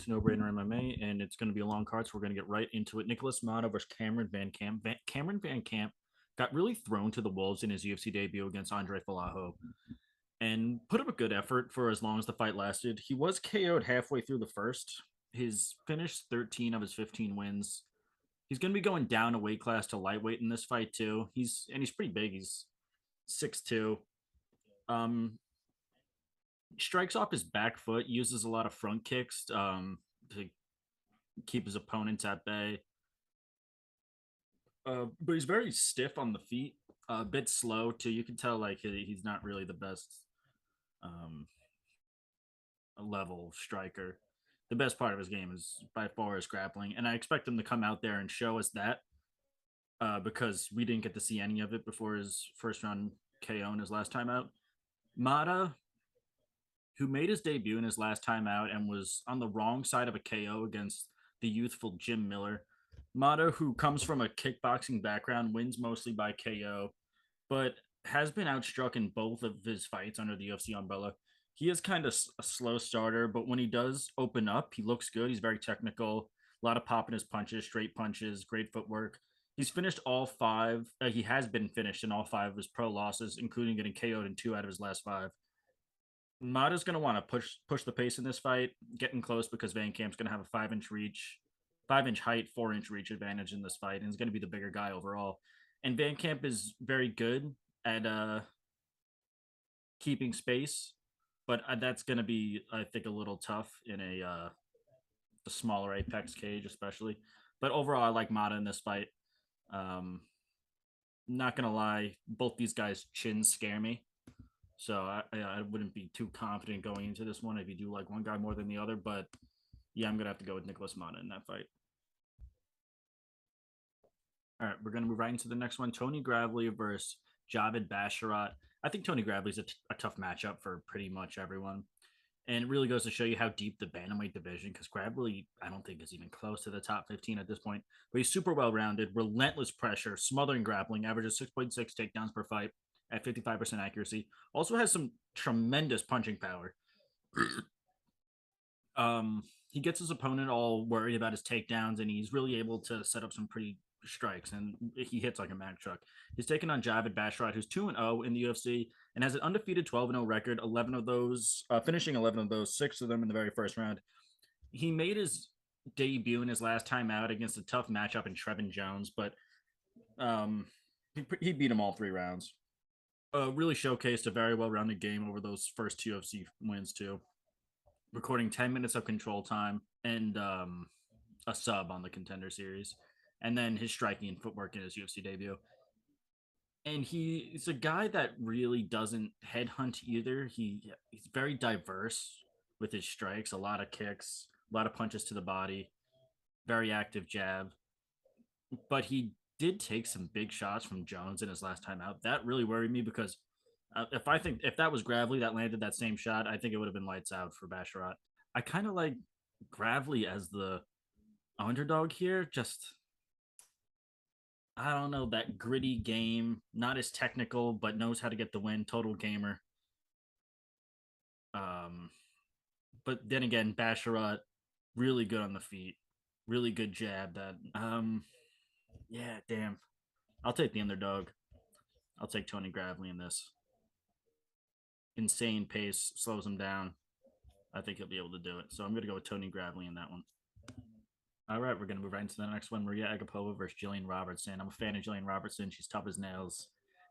to No Brainer MMA, and it's going to be a long card, so we're going to get right into it. Nicholas Mata versus Cameron Van Camp. Cameron Van Camp got really thrown to the wolves in his UFC debut against Andre Falaho and put up a good effort for as long as the fight lasted. He was KO'd halfway through the first. His finished 13 of his 15 wins. He's going to be going down a weight class to lightweight in this fight too. He's pretty big. He's 6'2". Um, Strikes off his back foot, uses a lot of front kicks to keep his opponents at bay. But he's very stiff on the feet, a bit slow too. You can tell like he's not really the best um, level striker. The best part of his game is by far his grappling, and I expect him to come out there and show us that because we didn't get to see any of it before his first round KO in his last time out. Mata, who made his debut in his last time out and was on the wrong side of a KO against the youthful Jim Miller. Mata, who comes from a kickboxing background, wins mostly by KO, but has been outstruck in both of his fights under the UFC umbrella. He is kind of a slow starter, but when he does open up, he looks good. He's very technical, a lot of pop in his punches, straight punches, great footwork. He's finished all five. He has been finished in all five of his pro losses, including getting KO'd in 2 out of his last 5. Mata's going to want to push the pace in this fight, getting close because Van Camp's going to have a 5-inch reach, 5-inch height, 4-inch reach advantage in this fight, and he's going to be the bigger guy overall. And Van Camp is very good at keeping space, but that's going to be, I think, a little tough in a smaller Apex cage, especially. But overall, I like Mata in this fight. Not going to lie, both these guys' chins scare me. So I wouldn't be too confident going into this one if you do like one guy more than the other. But yeah, I'm going to have to go with Nicholas Mata in that fight. All right, we're going to move right into the next one. Tony Gravely versus Javed Basharat. I think Tony Gravely's a tough matchup for pretty much everyone. And it really goes to show you how deep the bantamweight division, because Gravely, I don't think is even close to the top 15 at this point. But he's super well-rounded, relentless pressure, smothering grappling, averages 6.6 takedowns per fight at 55% accuracy. Also has some tremendous punching power. He gets his opponent all worried about his takedowns, and he's really able to set up some pretty strikes, and he hits like a Mack truck. He's taken on Javed Basharat, who's 2-0 in the UFC and has an undefeated 12-0 record. 11 of those, finishing 11 of those, 6 of them in the very first round. He made his debut in his last time out against a tough matchup in Trevin Jones, but he beat him all 3 rounds. Really showcased a very well-rounded game over those first 2 UFC wins too. Recording 10 minutes of control time and a sub on the Contender Series, and then his striking and footwork in his UFC debut. And he's a guy that really doesn't headhunt either. He's very diverse with his strikes, a lot of kicks, a lot of punches to the body, very active jab. But he did take some big shots from Jones in his last time out. That really worried me because if that was Gravely that landed that same shot, I think it would have been lights out for Basharat. I kind of like Gravely as the underdog here. Just, I don't know, that gritty game, not as technical, but knows how to get the win. Total gamer. But then again, Basharat really good on the feet, really good jab. Yeah, damn. I'll take the underdog. I'll take Tony Gravely in this. Insane pace slows him down. I think he'll be able to do it. So I'm going to go with Tony Gravely in that one. All right, we're going to move right into the next one. Maria Agapova versus Jillian Robertson. I'm a fan of Jillian Robertson. She's tough as nails.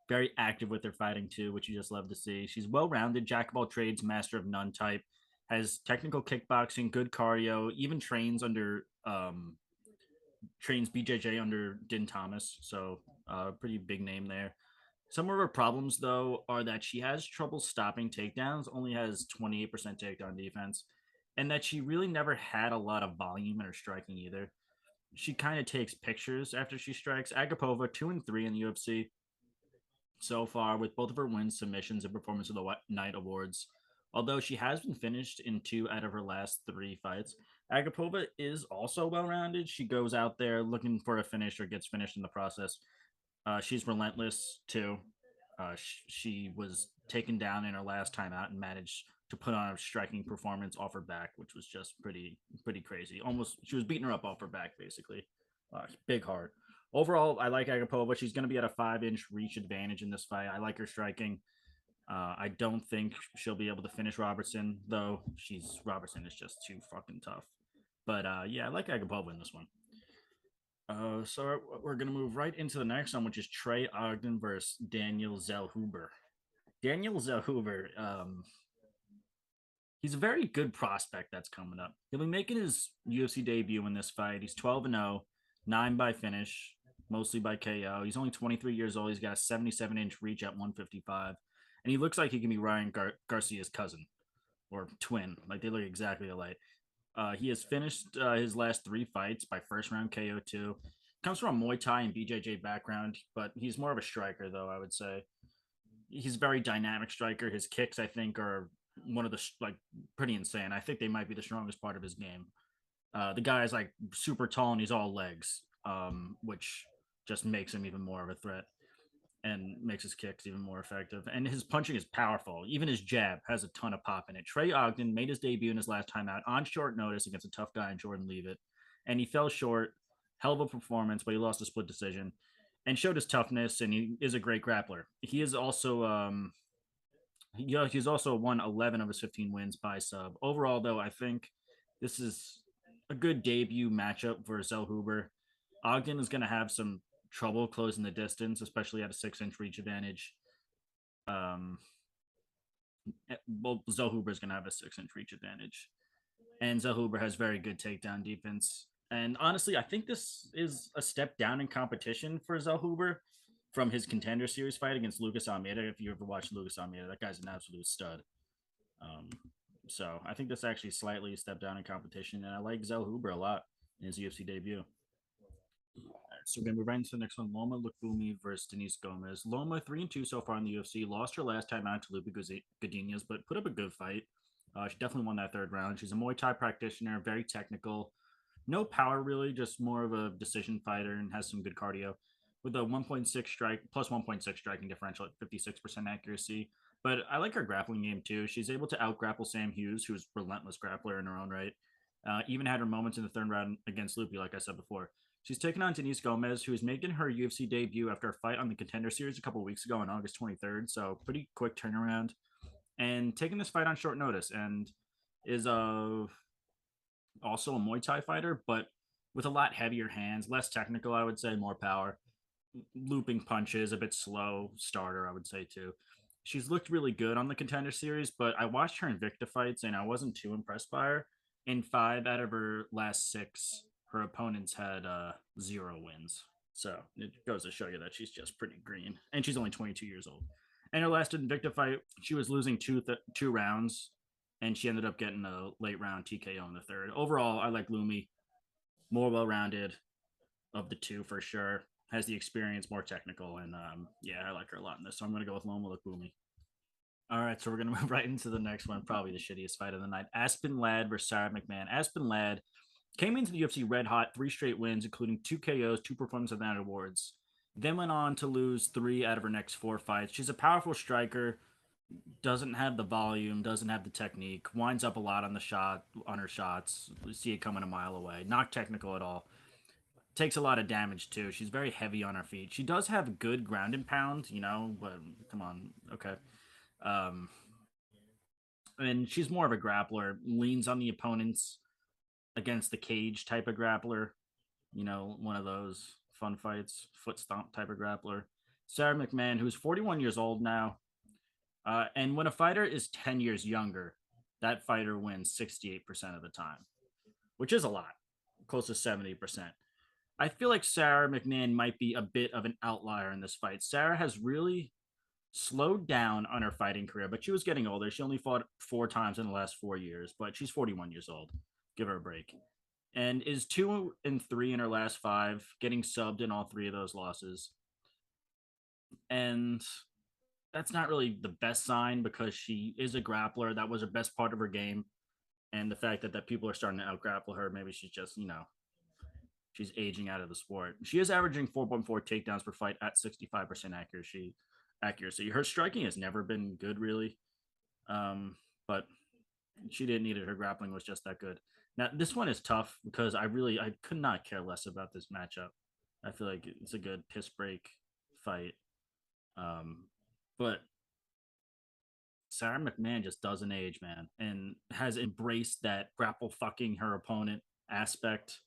Very active with her fighting, too, which you just love to see. She's well-rounded, jack of all trades, master of none type. Has technical kickboxing, good cardio, even trains BJJ under Din Thomas. So pretty big name there. Some of her problems, though, are that she has trouble stopping takedowns, only has 28% takedown defense, and that she really never had a lot of volume in her striking either. She kind of takes pictures after she strikes. Agapova, 2-3 in the UFC so far, with both of her wins, submissions, and performance of the night awards. Although she has been finished in 2 out of her last 3 fights. Agapova is also well-rounded. She goes out there looking for a finish or gets finished in the process. She's relentless, too. She was taken down in her last time out and managed to put on a striking performance off her back, which was just pretty crazy. Almost she was beating her up off her back basically. Big heart. Overall, I like Agapova. She's going to be at a 5-inch reach advantage in this fight. I like her striking. I don't think she'll be able to finish Robertson, though. Robertson is just too fucking tough. But yeah, I like Agapova in this one. So we're gonna move right into the next one, which is Trey Ogden versus Daniel Zahuber. Daniel Zahuber, he's a very good prospect that's coming up. He'll be making his UFC debut in this fight. He's 12-0, 9 by finish, mostly by KO. He's only 23 years old. He's got a 77-inch reach at 155, and he looks like he can be Ryan Garcia's cousin or twin. Like they look exactly alike. He has finished his last 3 fights by first round KO too. Comes from a Muay Thai and BJJ background, but he's more of a striker though. I would say he's a very dynamic striker. His kicks, I think, are one of the pretty insane. I think they might be the strongest part of his game. The guy is like super tall and he's all legs, which just makes him even more of a threat and makes his kicks even more effective. And his punching is powerful. Even his jab has a ton of pop in it. Trey Ogden made his debut in his last time out on short notice against a tough guy in Jordan Leavitt. And he fell short. Hell of a performance, but he lost a split decision and showed his toughness. And he is a great grappler. He is also, he's also won 11 of his 15 wins by sub. Overall, though, I think this is a good debut matchup for Zahuber. Ogden is going to have some trouble closing the distance, especially at a 6-inch reach advantage. Well, Zahuber is going to have a 6-inch reach advantage, and Zahuber has very good takedown defense. And honestly, I think this is a step down in competition for Zahuber from his contender series fight against Lucas Almeida. If you ever watched Lucas Almeida, that guy's an absolute stud. So I think this actually slightly a step down in competition, and I like Zahuber a lot in his UFC debut. So we're gonna move right into the next one. Loma Lukumi versus Denise Gomez. Loma 3-2 so far in the UFC. Lost her last time out to Lupe Godinez, but put up a good fight. She definitely won that 3rd round. She's a Muay Thai practitioner, very technical. No power really, just more of a decision fighter and has some good cardio. With a 1.6 strike plus 1.6 striking differential at 56% accuracy. But I like her grappling game too. She's able to out grapple Sam Hughes, who's a relentless grappler in her own right. Even had her moments in the 3rd round against Lupe, like I said before. She's taken on Denise Gomez, who is making her UFC debut after a fight on the Contender Series a couple weeks ago on August 23rd. So pretty quick turnaround, and taking this fight on short notice, and is also a Muay Thai fighter, but with a lot heavier hands, less technical, I would say, more power, looping punches, a bit slow starter, I would say too. She's looked really good on the Contender Series, but I watched her Invicta fights and I wasn't too impressed by her. In 5 out of her last 6, her opponents had 0 wins. So it goes to show you that she's just pretty green. And she's only 22 years old. And her last Invicta fight, she was losing 2 rounds, and she ended up getting a late round TKO in the 3rd. Overall, I like Lumi. More well-rounded of the 2 for sure. Has the experience, more technical, and yeah, I like her a lot in this. So I'm going to go with Loma Lukumi. All right, so we're going to move right into the next one, probably the shittiest fight of the night. Aspen Ladd versus Sarah McMahon. Aspen Ladd came into the UFC red hot, 3 straight wins, including 2 KOs, 2 Performance of the Night awards. Then went on to lose 3 out of her next 4 fights. She's a powerful striker, doesn't have the volume, doesn't have the technique, winds up a lot on her shots. You see it coming a mile away. Not technical at all. Takes a lot of damage too. She's very heavy on her feet. She does have good ground and pound, but come on, okay. And she's more of a grappler, leans on the opponents against the cage type of grappler, one of those fun fights, foot stomp type of grappler. Sarah McMahon, who's 41 years old now, and when a fighter is 10 years younger, that fighter wins 68% of the time, which is a lot, close to 70%. I feel like Sarah McMahon might be a bit of an outlier in this fight. Sarah has really slowed down on her fighting career, but she was getting older. She only fought 4 times in the last 4 years, but she's 41 years old. Give her a break. And is 2-3 in her last 5, getting subbed in all 3 of those losses. And that's not really the best sign because she is a grappler. That was her best part of her game. And the fact that people are starting to out-grapple her, maybe she's just, she's aging out of the sport. She is averaging 4.4 takedowns per fight at 65% accuracy. Her striking has never been good, really. But She didn't need it. Her grappling was just that good. Now this one is tough because I could not care less about this matchup. I feel like it's a good piss break fight. Um, but Sarah McMahon just doesn't age, man, and has embraced that grapple fucking her opponent aspect,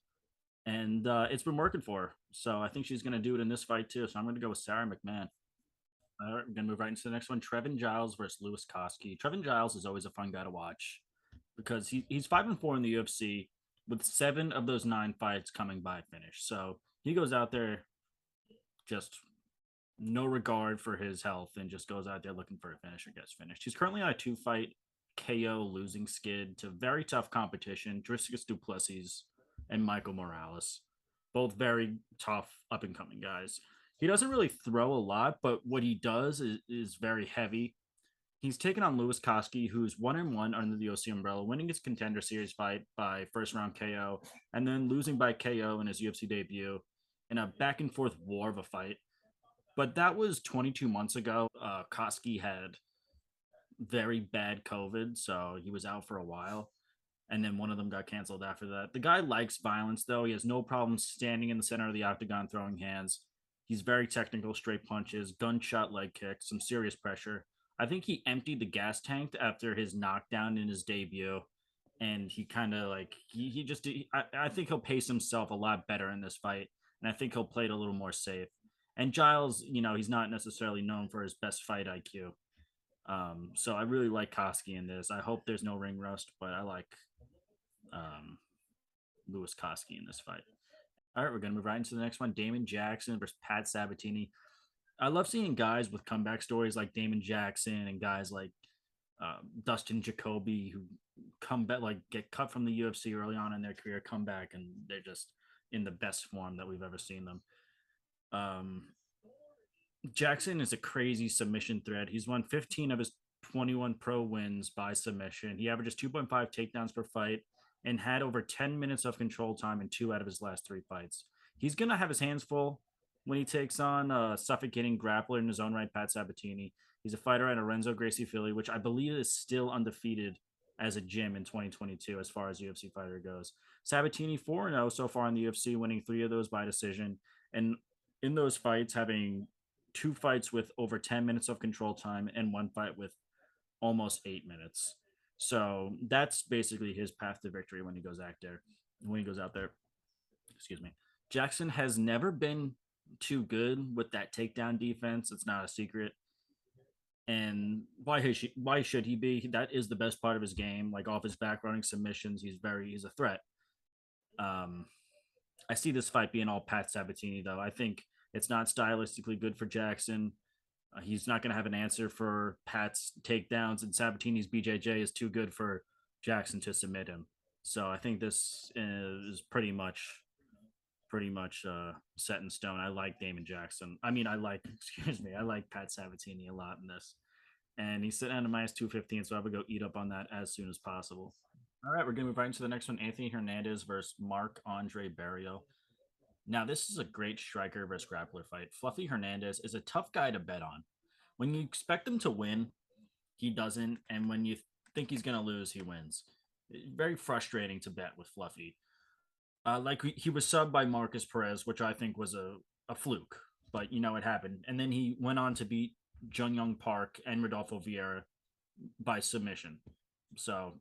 and it's been working for her. So I think she's going to do it in this fight too. So I'm going to go with Sarah McMahon. All right, we're going to move right into the next one. Trevin Giles versus Louis Koski. Trevin Giles is always a fun guy to watch because he's 5-4 in the UFC with 7 of those 9 fights coming by finish. So he goes out there just no regard for his health and just goes out there looking for a finish or gets finished. He's currently on a 2-fight KO losing skid to very tough competition, Driscus Duplessis and Michael Morales. Both very tough up and coming guys. He doesn't really throw a lot, but what he does is very heavy. He's taken on Louis Koski, who's 1-1 under the OC umbrella, winning his contender series fight by first round KO, and then losing by KO in his UFC debut in a back and forth war of a fight. But that was 22 months ago. Koski had very bad COVID, so he was out for a while. And then one of them got canceled after that. The guy likes violence, though. He has no problem standing in the center of the octagon throwing hands. He's very technical, straight punches, gunshot leg kicks, some serious pressure. I think he emptied the gas tank after his knockdown in his debut. And he kind of like, he just, I think he'll pace himself a lot better in this fight. And I think he'll play it a little more safe. And Giles, he's not necessarily known for his best fight IQ. So I really like Koski in this. I hope there's no ring rust, but I like um, Louis Koski in this fight. All right, we're going to move right into the next one. Damon Jackson versus Pat Sabatini. I love seeing guys with comeback stories like Damon Jackson and guys like Dustin Jacoby who come back, like get cut from the UFC early on in their career, come back, and they're just in the best form that we've ever seen them. Um, Jackson is a crazy submission threat. He's won 15 of his 21 pro wins by submission. He averages 2.5 takedowns per fight and had over 10 minutes of control time in 2 out of his last 3 fights. He's going to have his hands full when he takes on a suffocating grappler in his own right, Pat Sabatini. He's a fighter at Lorenzo Gracie Philly, which I believe is still undefeated as a gym in 2022 as far as UFC fighter goes. Sabatini 4-0 so far in the UFC, winning 3 of those by decision. And in those fights, having 2 fights with over 10 minutes of control time and 1 fight with almost 8 minutes. So that's basically his path to victory when he goes out there. When he goes out there, excuse me. Jackson has never been too good with that takedown defense. It's not a secret. And why should he be? That is the best part of his game. Like off his back running submissions, he's a threat. Um, I see this fight being all Pat Sabatini though. I think it's not stylistically good for Jackson. He's not going to have an answer for Pat's takedowns, and Sabatini's BJJ is too good for Jackson to submit him. So I think this is pretty much set in stone. I like Damon Jackson. I mean, I like excuse me, I like Pat Sabatini a lot in this, and he's sitting at a minus 215, so I would go eat up on that as soon as possible. All right, we're gonna move right into the next one: Anthony Hernandez versus Mark Andre Barrio. Now, this is a great striker versus grappler fight. Fluffy Hernandez is a tough guy to bet on. When you expect him to win, he doesn't, and when you think he's going to lose, he wins. Very frustrating to bet with Fluffy. Like he was subbed by Marcus Perez, which I think was a fluke, but it happened. And then he went on to beat Jung Young Park and Rodolfo Vieira by submission. So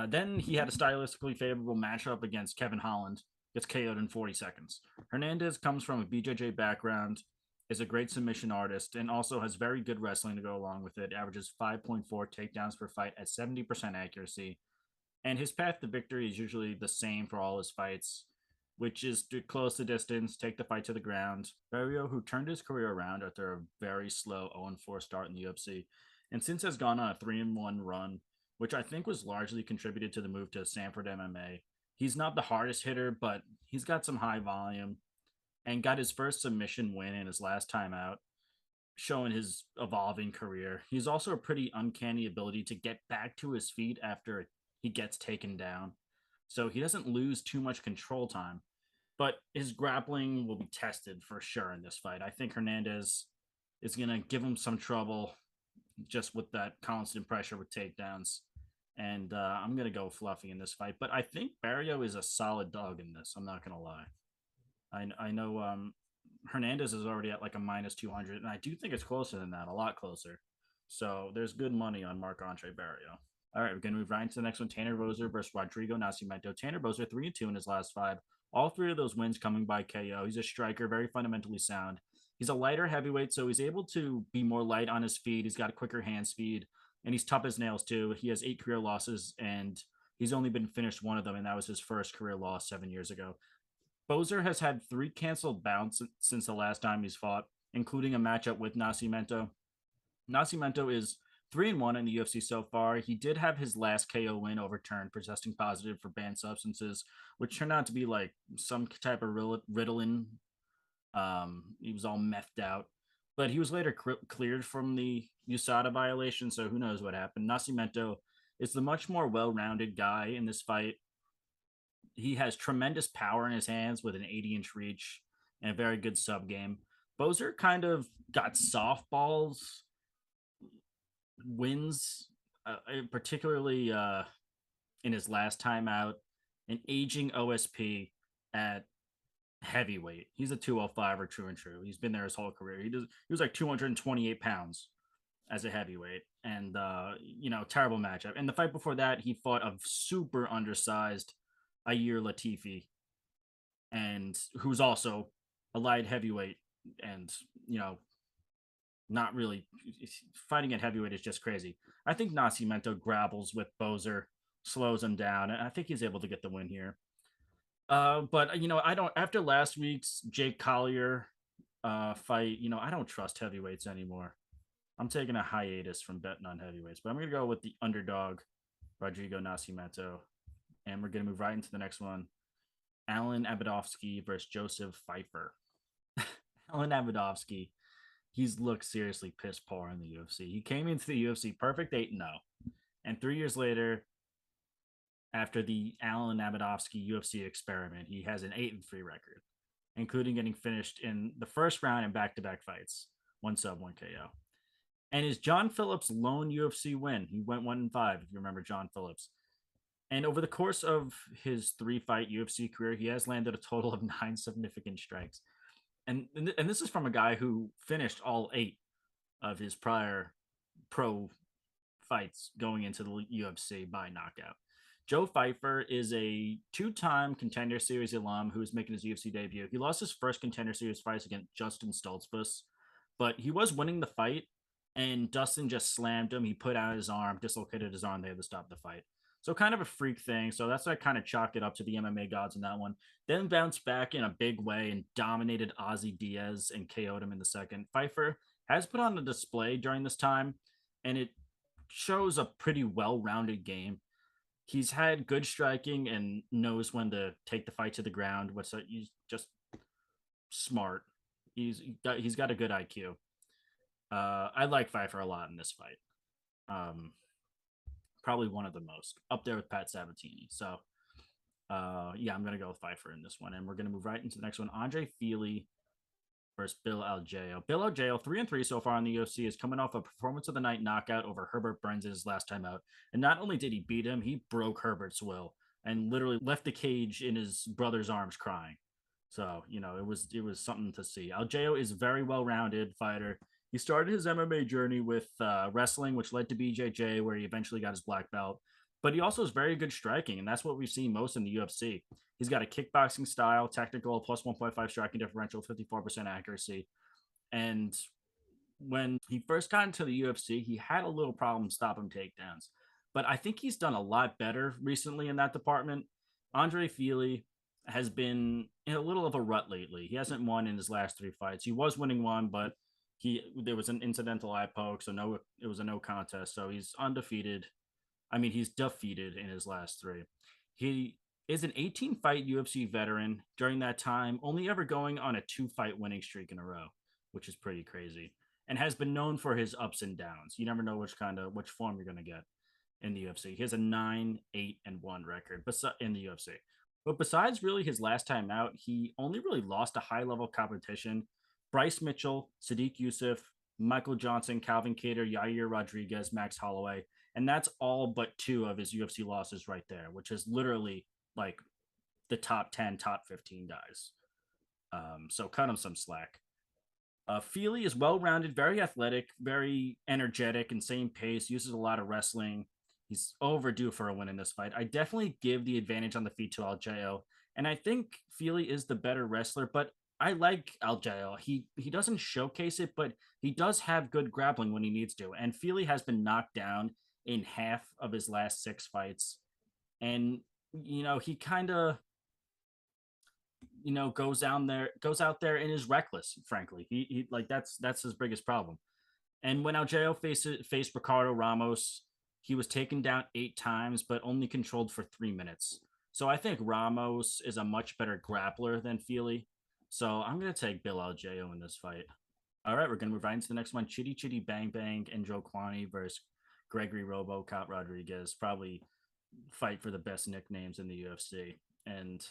then he had a stylistically favorable matchup against Kevin Holland, gets KO'd in 40 seconds. Hernandez comes from a BJJ background, is a great submission artist, and also has very good wrestling to go along with it. Averages 5.4 takedowns per fight at 70% accuracy. And his path to victory is usually the same for all his fights, which is to close the distance, take the fight to the ground. Barrio, who turned his career around after a very slow 0-4 start in the UFC, and since has gone on a 3-1 run, which I think was largely contributed to the move to Sanford MMA. He's not the hardest hitter, but he's got some high volume and got his first submission win in his last time out, showing his evolving career. He's also a pretty uncanny ability to get back to his feet after he gets taken down. So he doesn't lose too much control time, but his grappling will be tested for sure in this fight. I think Hernandez is going to give him some trouble just with that constant pressure with takedowns. And I'm gonna go fluffy in this fight, but I think Barrio is a solid dog in this. I'm not gonna lie. I know Hernandez is already at like a -200, and I do think it's closer than that, a lot closer. So there's good money on Marc Andre Barrio. All right, we're gonna move right into the next one. Tanner Boser versus Rodrigo Nascimento. Tanner Boser 3-2 in his last five. All three of those wins coming by KO. He's a striker, very fundamentally sound. He's a lighter heavyweight, so he's able to be more light on his feet. He's got a quicker hand speed, and he's tough as nails too. He has 8 career losses, and he's only been finished one of them, and that was his first career loss 7 years ago. Boser has had 3 canceled bouts since the last time he's fought, including a matchup with Nascimento. Nascimento is 3-1 in the UFC so far. He did have his last KO win overturned for testing positive for banned substances, which turned out to be like some type of Ritalin. He was all methed out, but he was later cleared from the USADA violation. So who knows what happened? Nascimento is the much more well-rounded guy in this fight. He has tremendous power in his hands with an 80-inch reach and a very good sub game. Boser kind of got softballs wins, particularly in his last time out, an aging OSP at heavyweight. He's a 205 or true and true. He's been there his whole career. He was like 228 pounds as a heavyweight, and terrible matchup. And the fight before that, he fought a super undersized Ayir Latifi, and who's also a light heavyweight, and not really fighting at heavyweight is just crazy. I think Nascimento grapples with Boser, slows him down, and I think he's able to get the win here. But I don't. After last week's Jake Collier fight, I don't trust heavyweights anymore. I'm taking a hiatus from betting on heavyweights, but I'm gonna go with the underdog, Rodrigo Nascimento, and we're gonna move right into the next one. Alan Abadovsky versus Joseph Pfeiffer. Alan Abadovsky, he's looked seriously piss poor in the UFC. He came into the UFC perfect 8-0, and 3 years later, after the Alan Abadovsky UFC experiment, he has an 8-3 record, including getting finished in the first round in back-to-back fights, 1 sub, 1 KO. And is John Phillips' lone UFC win. He went 1-5, if you remember John Phillips. And over the course of his 3-fight UFC career, he has landed a total of 9 significant strikes. And this is from a guy who finished all 8 of his prior pro fights going into the UFC by knockout. Joe Pfeiffer is a 2-time Contender Series alum who is making his UFC debut. He lost his first Contender Series fight against Justin Stoltzfus, but he was winning the fight, and Dustin just slammed him. He put out his arm, dislocated his arm. They had to stop the fight. So kind of a freak thing. So that's why I kind of chalk it up to the MMA gods in that one. Then bounced back in a big way and dominated Ozzy Diaz and KO'd him in the second. Pfeiffer has put on a display during this time, and it shows a pretty well-rounded game. He's had good striking and knows when to take the fight to the ground. He's just smart. He's got a good IQ. I like Pfeiffer a lot in this fight. Probably one of the most, up there with Patsabatini. So, I'm gonna go with Pfeiffer in this one, and we're gonna move right into the next one. Andre Fili versus Bill Algeo. Bill Algeo, 3-3 so far in the UFC, is coming off a performance of the night knockout over Herbert Burns in his last time out. And not only did he beat him, he broke Herbert's will and literally left the cage in his brother's arms crying. So, it was something to see. Algeo is a very well-rounded fighter. He started his MMA journey with wrestling, which led to BJJ, where he eventually got his black belt. But he also is very good striking, and that's what we've seen most in the UFC. He's got a kickboxing style, technical, plus 1.5 striking differential, 54% accuracy. And when he first got into the UFC, he had a little problem stopping takedowns. But I think he's done a lot better recently in that department. Andre Fili has been in a little of a rut lately. He hasn't won in his last 3 fights. He was winning one, but there was an incidental eye poke, so it was a no contest. So he's undefeated. I mean, he's defeated in his last 3. He is an 18-fight UFC veteran during that time, only ever going on a 2-fight winning streak in a row, which is pretty crazy, and has been known for his ups and downs. You never know which form you're going to get in the UFC. He has a 9-8-1 record in the UFC. But besides really his last time out, he only really lost to high-level competition. Bryce Mitchell, Sadiq Youssef, Michael Johnson, Calvin Kattar, Yair Rodriguez, Max Holloway, And that's all but two of his UFC losses right there, which is literally like the top 10, top 15 guys. So cut him some slack. Feely is well rounded, very athletic, very energetic, and same pace, uses a lot of wrestling. He's overdue for a win in this fight. I definitely give the advantage on the feet to Aljo. And I think Feely is the better wrestler, but I like Aljo. He doesn't showcase it, but he does have good grappling when he needs to. And Feely has been knocked down in half of his last six fights. And he kind of goes out there and is reckless. Frankly, he like that's his biggest problem. And when Algeo faced Ricardo Ramos, he was taken down 8 times, but only controlled for 3 minutes. So I think Ramos is a much better grappler than Feely. So I'm gonna take Bill Algeo in this fight. All right, we're gonna move right into the next one: Chitty Chitty Bang Bang and Joe Kwani versus Gregory RoboCop Rodriguez. Probably fight for the best nicknames in the UFC. And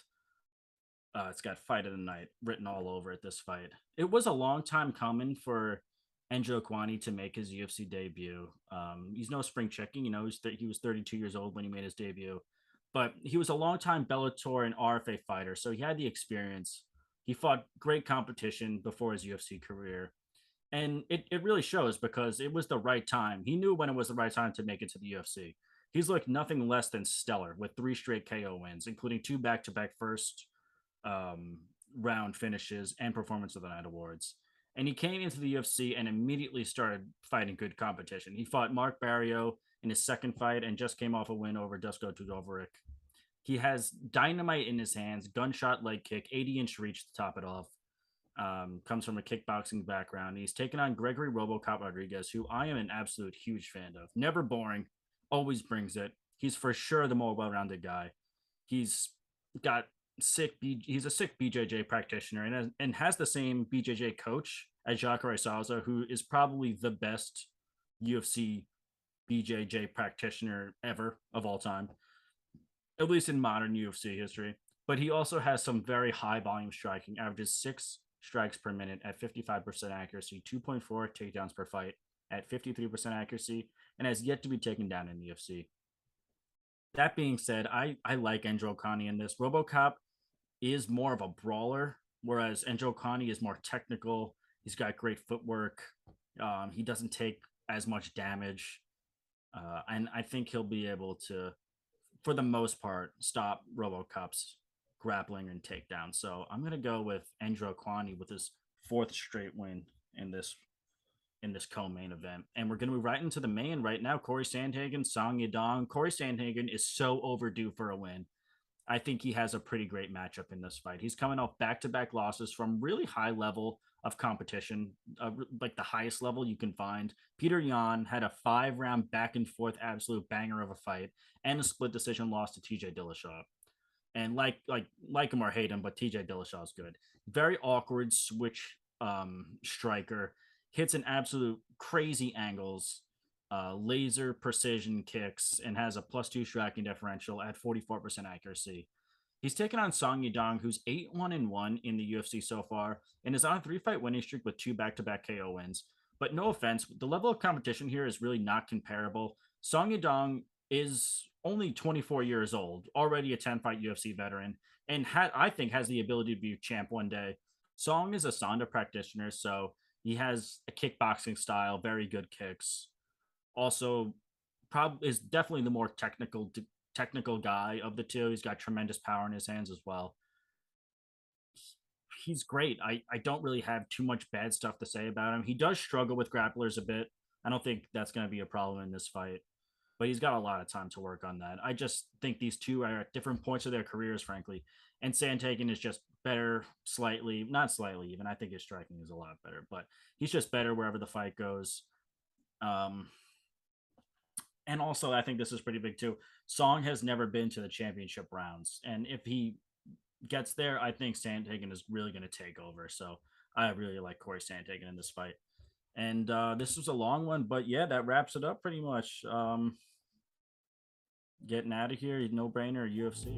it's got fight of the night written all over it. This fight. It was a long time coming for Enzo Kwani to make his UFC debut. He's no spring chicken. He was 32 years old when he made his debut, but he was a long time Bellator and RFA fighter, so he had the experience. He fought great competition before his UFC career, and it really shows because it was the right time. He knew when it was the right time to make it to the UFC. He's looked nothing less than stellar with 3 straight KO wins, including 2 back-to-back first round finishes and performance of the night awards. And he came into the UFC and immediately started fighting good competition. He fought Mark Barrio in his second fight and just came off a win over Dusko Tudoveric. He has dynamite in his hands, gunshot leg kick, 80-inch reach to top it off. Comes from a kickboxing background. He's taken on Gregory RoboCop Rodriguez, who I am an absolute huge fan of. Never boring, always brings it. He's for sure the more well-rounded guy. He's got he's a sick BJJ practitioner and has the same BJJ coach as Jacare Souza, who is probably the best UFC BJJ practitioner ever of all time, at least in modern UFC history. But he also has some very high volume striking, averages 6 strikes per minute at 55% accuracy, 2.4 takedowns per fight at 53% accuracy, and has yet to be taken down in the UFC. That being said, I like Enzo Kwani in this. RoboCop is more of a brawler, whereas Enzo Kwani is more technical. He's got great footwork. He doesn't take as much damage. And I think he'll be able to, for the most part, stop RoboCop's grappling and takedown. So I'm going to go with Enzo Kwani with his 4th straight win in this co-main event. And we're going to move right into the main right now. Cory Sandhagen, Song Yadong. Cory Sandhagen is so overdue for a win. I think he has a pretty great matchup in this fight. He's coming off back-to-back losses from really high level of competition, like the highest level you can find. Peter Yan had a 5-round back-and-forth absolute banger of a fight and a split decision loss to TJ Dillashaw. And like him or hate him, but TJ Dillashaw is good. Very awkward switch striker. Hits an absolute crazy angles, laser precision kicks, and has a +2 striking differential at 44% accuracy. He's taken on Song Yadong, who's 8-1-1 in the UFC so far, and is on a 3-fight winning streak with 2 back-to-back KO wins. But no offense, the level of competition here is really not comparable. Song Yadong is only 24 years old, already a 10-fight UFC veteran, and I think has the ability to be champ one day. Song is a Sonda practitioner, so he has a kickboxing style, very good kicks. Also, probably is definitely the more technical guy of the two. He's got tremendous power in his hands as well. He's great. I don't really have too much bad stuff to say about him. He does struggle with grapplers a bit. I don't think that's going to be a problem in this fight, but he's got a lot of time to work on that. I just think these two are at different points of their careers, frankly. And Sandhagen is just better, not slightly even. I think his striking is a lot better, but he's just better wherever the fight goes. And also, I think this is pretty big too. Song has never been to the championship rounds, and if he gets there, I think Sandhagen is really going to take over. So I really like Cory Sandhagen in this fight. And this was a long one, but yeah, that wraps it up pretty much. Getting out of here, no brainer, UFC.